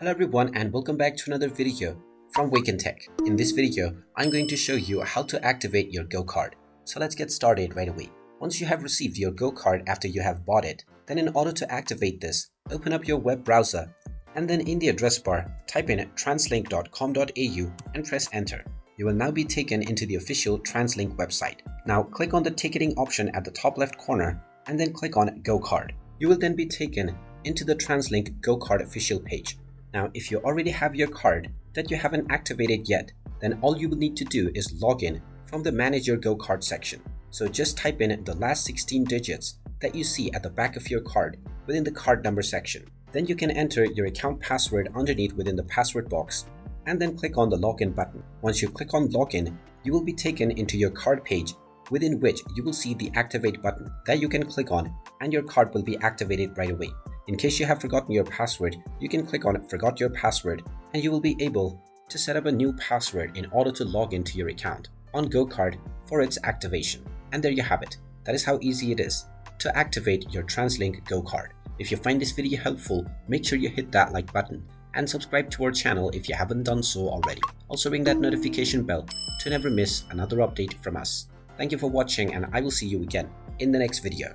Hello everyone and welcome back to another video from Wake&Tech. In this video, I'm going to show you how to activate your Go card. So let's get started right away. Once you have received your Go card after you have bought it, then in order to activate this, open up your web browser and then in the address bar, type in translink.com.au and press enter. You will now be taken into the official TransLink website. Now click on the ticketing option at the top left corner and then click on Go card. You will then be taken into the TransLink Go card official page. Now, if you already have your card that you haven't activated yet, then all you will need to do is log in from the Manage Your Go card section. So just type in the last 16 digits that you see at the back of your card within the card number section. Then you can enter your account password underneath within the password box and then click on the login button. Once you click on login, you will be taken into your card page within which you will see the activate button that you can click on and your card will be activated right away. In case you have forgotten your password, you can click on Forgot Your Password and you will be able to set up a new password in order to log into your account on Go card for its activation. And there you have it. That is how easy it is to activate your TransLink Go card. If you find this video helpful, make sure you hit that like button and subscribe to our channel if you haven't done so already. Also ring that notification bell to never miss another update from us. Thank you for watching and I will see you again in the next video.